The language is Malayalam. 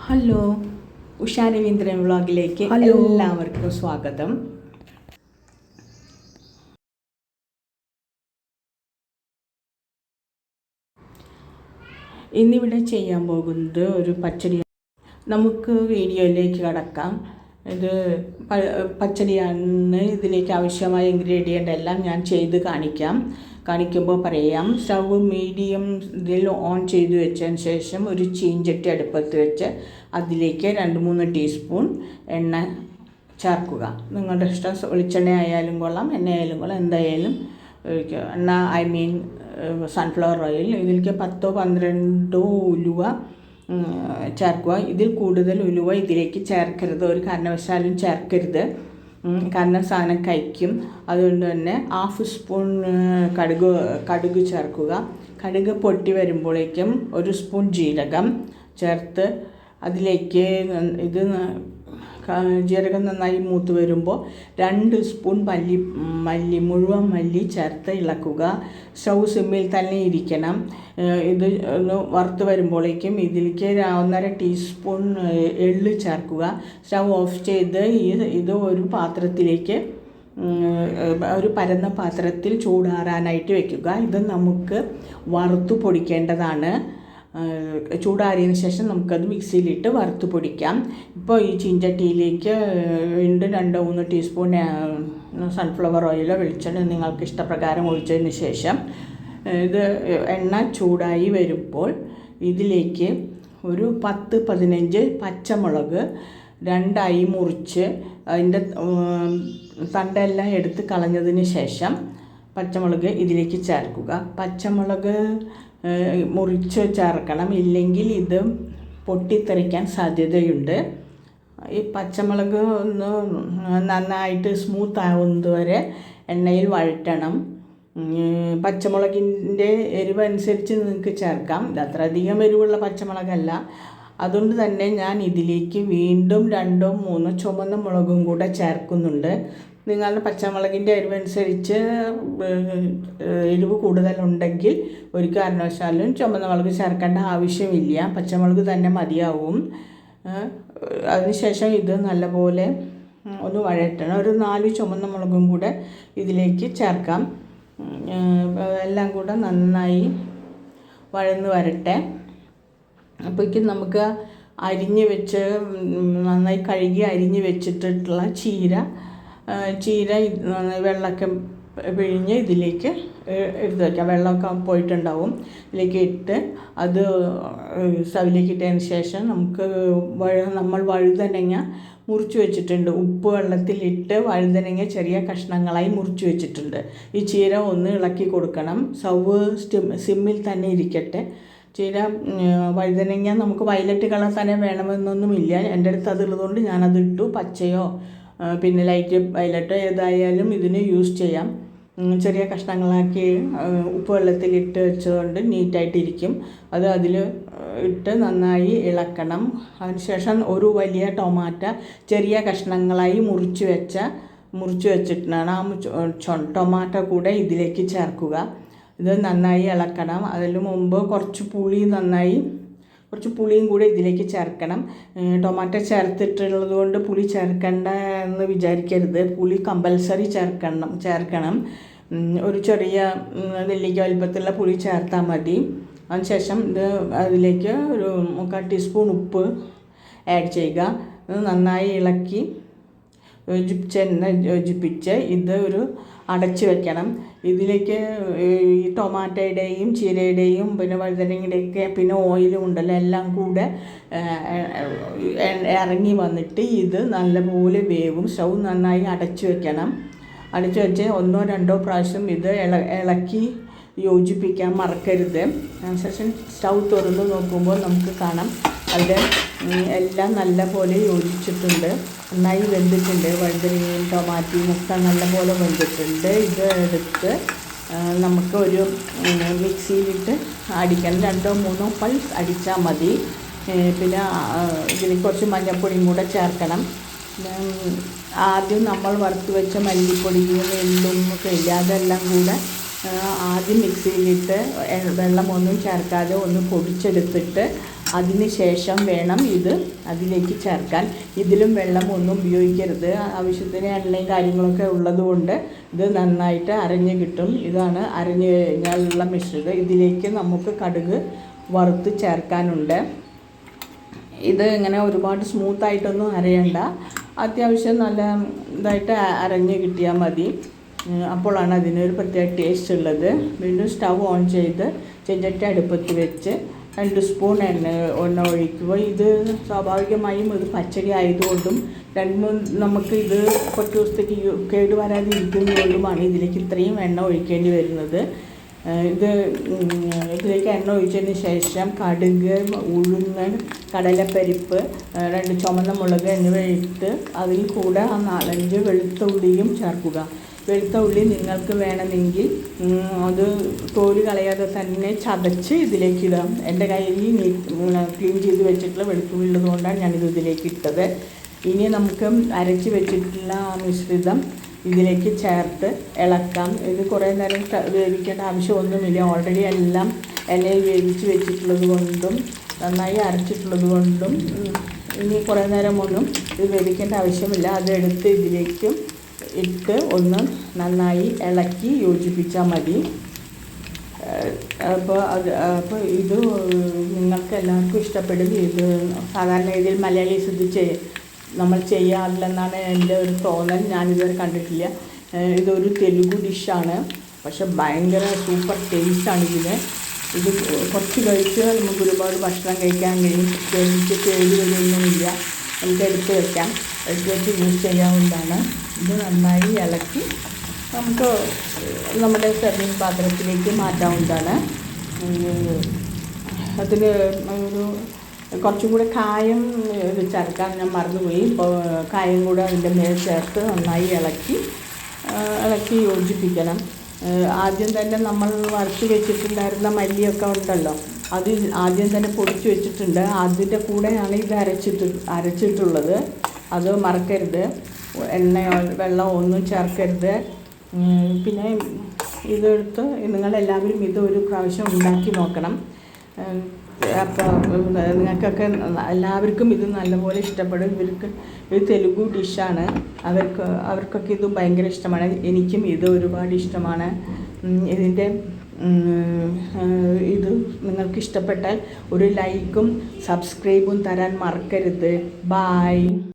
ഹലോ, ഉഷാ രവീന്ദ്രൻ വ്ളോഗിലേക്ക് എല്ലാവർക്കും സ്വാഗതം. ഇന്നിവിടെ ചെയ്യാൻ പോകുന്നത് ഒരു പച്ചടി. നമുക്ക് വീഡിയോയിലേക്ക് കടക്കാം. ഇത് പച്ചടിയാണ്. ഇതിലേക്ക് ആവശ്യമായ ഇൻഗ്രീഡിയൻ്റ് എല്ലാം ഞാൻ ചെയ്ത് കാണിക്കുമ്പോൾ പറയാം. സ്റ്റവ് മീഡിയം ഇതിൽ ഓൺ ചെയ്ത് വെച്ചതിന് ശേഷം ഒരു ചീഞ്ചട്ടി അടുപ്പത്ത് വെച്ച് അതിലേക്ക് 2-3 ടീസ്പൂൺ എണ്ണ ചേർക്കുക. നിങ്ങളുടെ ഇഷ്ടം, വെളിച്ചെണ്ണ ആയാലും കൊള്ളാം, എണ്ണ ആയാലും കൊള്ളാം, എന്തായാലും എണ്ണ സൺഫ്ലവർ ഓയിൽ. ഇതിലേക്ക് 10-12 ഉലുവ ചേർക്കുക. ഇതിൽ കൂടുതൽ ഉലുവ ഇതിലേക്ക് ചേർക്കരുത്, ഒരു കാരണവശാലും ചേർക്കരുത്. കാരണം സാധനം കഴിക്കും. അതുകൊണ്ട് തന്നെ 1/2 സ്പൂൺ കടുക് ചേർക്കുക. കടുക് പൊട്ടി വരുമ്പോഴേക്കും 1 സ്പൂൺ ജീരകം ചേർത്ത് അതിലേക്ക് ജീരകം നന്നായി മൂത്ത് വരുമ്പോൾ 2 സ്പൂൺ മുഴുവൻ മല്ലി ചേർത്ത് ഇളക്കുക. സ്റ്റൗ സിമ്മിൽ തന്നെ ഇരിക്കണം. ഇത് ഒന്ന് വറുത്ത് വരുമ്പോഴേക്കും ഇതിലേക്ക് 1.5 ടീസ്പൂൺ എള്ള് ചേർക്കുക. സ്റ്റൗ ഓഫ് ചെയ്ത് ഇത് ഒരു പാത്രത്തിലേക്ക്, ഒരു പരന്ന പാത്രത്തിൽ ചൂടാറാനായിട്ട് വയ്ക്കുക. ഇത് നമുക്ക് വറുത്ത് പൊടിക്കേണ്ടതാണ്. ചൂടാറിയതിന് ശേഷം നമുക്കത് മിക്സിയിലിട്ട് വറുത്ത് പൊടിക്കാം. ഇപ്പോൾ ഈ ചീഞ്ചട്ടിയിലേക്ക് വീണ്ടും 2-3 ടീസ്പൂൺ സൺഫ്ലവർ ഓയിലോ വെളിച്ചെണ്ണ നിങ്ങൾക്ക് ഇഷ്ടപ്രകാരം ഒഴിച്ചതിന് ശേഷം ഇത് എണ്ണ ചൂടായി വരുമ്പോൾ ഇതിലേക്ക് ഒരു 10-15 പച്ചമുളക് 2 മുറിച്ച് അതിൻ്റെ തണ്ടെല്ലാം എടുത്ത് കളഞ്ഞതിന് ശേഷം പച്ചമുളക് ഇതിലേക്ക് ചേർക്കുക. പച്ചമുളക് മുറിച്ച് ചേർക്കണം, ഇല്ലെങ്കിൽ ഇത് പൊട്ടിത്തെറിക്കാൻ സാധ്യതയുണ്ട്. ഈ പച്ചമുളക് ഒന്ന് നന്നായിട്ട് സ്മൂത്ത് ആവുന്നത് വരെ എണ്ണയിൽ വഴറ്റണം. പച്ചമുളകിൻ്റെ എരിവ് അനുസരിച്ച് നിങ്ങൾക്ക് ചേർക്കാം. ഇത് അത്ര അധികം എരിവുള്ള പച്ചമുളകല്ല. അതുകൊണ്ട് തന്നെ ഞാൻ ഇതിലേക്ക് വീണ്ടും 2-3 ചുവന്ന മുളകും കൂടെ ചേർക്കുന്നുണ്ട്. നിങ്ങളുടെ പച്ചമുളകിൻ്റെ എരിവനുസരിച്ച് എരിവ് കൂടുതലുണ്ടെങ്കിൽ ഒരു കാരണവശാലും ചുവന്ന മുളക് ചേർക്കേണ്ട ആവശ്യമില്ല, പച്ചമുളക് തന്നെ മതിയാവും. അതിനുശേഷം ഇത് നല്ലപോലെ ഒന്ന് വഴറ്റണം. ഒരു 4 ചുവന്ന മുളകും കൂടെ ഇതിലേക്ക് ചേർക്കാം. എല്ലാം കൂടെ നന്നായി വഴന്ന് വരട്ടെ. അപ്പോഴേക്കും നമുക്ക് നന്നായി കഴുകി അരിഞ്ഞ് വെച്ചിട്ടുള്ള ചീര വെള്ളമൊക്കെ പിഴിഞ്ഞ് ഇതിലേക്ക് എടുത്ത് വയ്ക്കാം. വെള്ളമൊക്കെ പോയിട്ടുണ്ടാവും. ഇതിലേക്ക് ഇട്ട് അത് സ്റ്റവിലേക്ക് ഇട്ടതിന് ശേഷം നമ്മൾ വഴുതനങ്ങ മുറിച്ച് വെച്ചിട്ടുണ്ട്. ഉപ്പ് വെള്ളത്തിലിട്ട് വഴുതനങ്ങ ചെറിയ കഷ്ണങ്ങളായി മുറിച്ച് വെച്ചിട്ടുണ്ട്. ഈ ചീര ഒന്ന് ഇളക്കി കൊടുക്കണം. സിമ്മിൽ തന്നെ ഇരിക്കട്ടെ. വഴുതനങ്ങ നമുക്ക് വയലറ്റ് കളർ തന്നെ വേണമെന്നൊന്നുമില്ല. എൻ്റെ അടുത്ത് അതുള്ളതുകൊണ്ട് ഞാനതിട്ടു. പച്ചയോ പിന്നെ ലൈറ്റ് വയലറ്റോ ഏതായാലും ഇതിന് യൂസ് ചെയ്യാം. ചെറിയ കഷ്ണങ്ങളാക്കി ഉപ്പ് വെള്ളത്തിലിട്ട് വെച്ചതുകൊണ്ട് നീറ്റായിട്ടിരിക്കും. അതിൽ ഇട്ട് നന്നായി ഇളക്കണം. അതിനുശേഷം ഒരു വലിയ ടൊമാറ്റോ ചെറിയ കഷ്ണങ്ങളായി മുറിച്ച് വെച്ചിട്ടാണ് ആ ടൊമാറ്റോ കൂടെ ഇതിലേക്ക് ചേർക്കുക. ഇത് നന്നായി ഇളക്കണം. അതിന് മുമ്പ് കുറച്ച് പുളിയും കൂടെ ഇതിലേക്ക് ചേർക്കണം. ടൊമാറ്റോ ചേർത്തിട്ടുള്ളത് കൊണ്ട് പുളി ചേർക്കണ്ട എന്ന് വിചാരിക്കരുത്. പുളി കമ്പൽസറി ചേർക്കണം. ഒരു ചെറിയ നെല്ലിക്ക വലുപ്പത്തിലുള്ള പുളി ചേർത്താൽ മതി. അതിനുശേഷം അതിലേക്ക് ഒരു 3/4 ടീസ്പൂൺ ഉപ്പ് ആഡ് ചെയ്യുക. ഇത് നന്നായി ഇളക്കി യോജിപ്പിച്ച് ഇത് അടച്ച് വെക്കണം. ഇതിലേക്ക് ഈ ടൊമാറ്റോയുടെയും ചീരയുടെയും പിന്നെ വഴുതനങ്ങയുടെയൊക്കെ പിന്നെ ഓയിലും ഉണ്ടല്ലോ, എല്ലാം കൂടെ ഇറങ്ങി വന്നിട്ട് ഇത് നല്ലപോലെ വേവും. സ്റ്റൗ നന്നായി അടച്ച് വെക്കണം. അടച്ച് വെച്ച് 1-2 പ്രാവശ്യം ഇത് ഇളക്കി യോജിപ്പിക്കാൻ മറക്കരുത്. അതിനുശേഷം സ്റ്റൗ തുറന്ന് നോക്കുമ്പോൾ നമുക്ക് കാണാം അവിടെ എല്ലാം നല്ലപോലെ യോജിച്ചിട്ടുണ്ട്, നന്നായി വെന്തിട്ടുണ്ട്. വഴുതനങ്ങയും ടൊമാറ്റോയും ഒക്കെ നല്ലപോലെ വെന്തിട്ടുണ്ട്. ഇത് എടുത്ത് നമുക്ക് ഒരു മിക്സിയിലിട്ട് അടിക്കണം. 2-3 പൾസ് അടിച്ചാൽ മതി. പിന്നെ ഇതിൽ കുറച്ച് മഞ്ഞൾപ്പൊടിയും കൂടെ ചേർക്കണം. ആദ്യം നമ്മൾ വറുത്ത് വെച്ച മല്ലിപ്പൊടിയും എള്ളും ഒക്കെ ഇല്ല, അതെല്ലാം കൂടെ ആദ്യം മിക്സിയിലിട്ട് വെള്ളമൊന്നും ചേർക്കാതെ ഒന്ന് പൊടിച്ചെടുത്തിട്ട് അതിന് ശേഷം വേണം ഇത് അതിലേക്ക് ചേർക്കാൻ. ഇതിലും വെള്ളം ഒന്നും ഉപയോഗിക്കരുത്. ആവശ്യത്തിന് എണ്ണയും കാര്യങ്ങളൊക്കെ ഉള്ളതുകൊണ്ട് ഇത് നന്നായിട്ട് അരഞ്ഞ് കിട്ടും. ഇതാണ് അരഞ്ഞ് കഴിഞ്ഞാലുള്ള മിശ്രിതം. ഇതിലേക്ക് നമുക്ക് കടുക് വറുത്ത് ചേർക്കാനുണ്ട്. ഇത് ഇങ്ങനെ ഒരുപാട് സ്മൂത്തായിട്ടൊന്നും അരയണ്ട, അത്യാവശ്യം നല്ല ഇതായിട്ട് അരഞ്ഞ് കിട്ടിയാൽ മതി. അപ്പോഴാണ് അതിനൊരു പ്രത്യേക ടേസ്റ്റ് ഉള്ളത്. വീണ്ടും സ്റ്റവ് ഓൺ ചെയ്ത് ചെഞ്ചട്ടി അടുപ്പത്ത് വെച്ച് 2 സ്പൂൺ എണ്ണ ഒഴിക്കുക. ഇത് സ്വാഭാവികമായും ഇത് പച്ചടി ആയതുകൊണ്ടും നമുക്ക് ഇത് കുറച്ച് ദിവസത്തേക്ക് കേട് വരാതെ ഇരിക്കുന്നതുകൊണ്ടുമാണ് ഇതിലേക്ക് ഇത്രയും എണ്ണ ഒഴിക്കേണ്ടി വരുന്നത്. ഇതിലേക്ക് എണ്ണ ഒഴിച്ചതിന് ശേഷം കടുക്, ഉഴുന്ന്, കടലപ്പരിപ്പ്, 2 ചുമന്ന മുളക് എന്നിവ ഇട്ട് അതിൽ കൂടെ 4-5 വെളുത്ത ഉള്ളിയും ചേർക്കുക. വെളുത്ത ഉള്ളി നിങ്ങൾക്ക് വേണമെങ്കിൽ അത് തോല് കളയാതെ തന്നെ ചതച്ച് ഇതിലേക്ക് ഇടാം. എൻ്റെ കയ്യിൽ ക്ലീൻ ചെയ്ത് വെച്ചിട്ടുള്ള വെളുത്തുള്ളി ഉള്ളതുകൊണ്ടാണ് ഞാനിത് ഇതിലേക്ക് ഇട്ടത്. ഇനി നമുക്ക് അരച്ച് വെച്ചിട്ടുള്ള ആ മിശ്രിതം ഇതിലേക്ക് ചേർത്ത് ഇളക്കാം. ഇത് കുറേ നേരം വേവിക്കേണ്ട ആവശ്യമൊന്നുമില്ല. ഓൾറെഡി എല്ലാം എണ്ണയിൽ വേവിച്ച് വെച്ചിട്ടുള്ളത് കൊണ്ടും നന്നായി അരച്ചിട്ടുള്ളത് കൊണ്ടും ഇനി കുറേ നേരമൊന്നും ഇത് വേവിക്കേണ്ട ആവശ്യമില്ല. അതെടുത്ത് ഇതിലേക്കും ഇട്ട് ഒന്ന് നന്നായി ഇളക്കി യോജിപ്പിച്ചാൽ മതി. അപ്പോൾ ഇത് നിങ്ങൾക്ക് എല്ലാവർക്കും ഇഷ്ടപ്പെടും. ഇത് സാധാരണ രീതിയിൽ മലയാളീസ് ഇത് നമ്മൾ ചെയ്യാറില്ലെന്നാണ് എൻ്റെ ഒരു തോന്നൽ. ഞാനിതുവരെ കണ്ടിട്ടില്ല. ഇതൊരു തെലുഗു ഡിഷാണ്, പക്ഷെ ഭയങ്കര സൂപ്പർ ടേസ്റ്റാണ് ഇതിന്. ഇത് കുറച്ച് കഴിച്ചാൽ നമുക്ക് ഒരുപാട് ഭക്ഷണം കഴിക്കാൻ കഴിയും. പ്രത്യേകിച്ച് കേട് വരുമൊന്നുമില്ല. നമുക്ക് എടുത്ത് വെച്ച് യൂസ് ചെയ്യാവുന്നതാണ്. ഇത് നന്നായി ഇളക്കി നമുക്ക് നമ്മുടെ സെർവിങ് പാത്രത്തിലേക്ക് മാറ്റാവുന്നതാണ്. അതിന് ഒരു കുറച്ചും കൂടെ കായം ചേർക്കാൻ ഞാൻ മറന്നുപോയി. ഇപ്പോൾ കായം കൂടെ അതിൻ്റെ മേൽ ചേർത്ത് നന്നായി ഇളക്കി യോജിപ്പിക്കണം. ആദ്യം തന്നെ നമ്മൾ വറുത്ത് വെച്ചിട്ടുണ്ടായിരുന്ന മല്ലിയൊക്കെ ഉണ്ടല്ലോ, അത് ആദ്യം തന്നെ പൊടിച്ച് വെച്ചിട്ടുണ്ട്. അതിൻ്റെ കൂടെയാണ് ഇത് അരച്ചിട്ടുള്ളത്. അത് മറക്കരുത്. എണ്ണയോ വെള്ളമോ ഒന്നും ചേർക്കരുത്. പിന്നെ ഇതെടുത്ത് നിങ്ങളെല്ലാവരും ഇത് ഒരു പ്രാവശ്യം ഉണ്ടാക്കി നോക്കണം. അപ്പോൾ നിങ്ങൾക്കൊക്കെ എല്ലാവർക്കും ഇത് നല്ലപോലെ ഇഷ്ടപ്പെടും. ഇത് തെലുഗു ഡിഷാണ്. അവർക്കൊക്കെ ഇത് ഭയങ്കര ഇഷ്ടമാണ്. എനിക്കും ഇത് ഒരുപാട് ഇഷ്ടമാണ്. ഇത് നിങ്ങൾക്ക് ഇഷ്ടപ്പെട്ടാൽ ഒരു ലൈക്കും സബ്സ്ക്രൈബും തരാൻ മറക്കരുത്. ബായ്.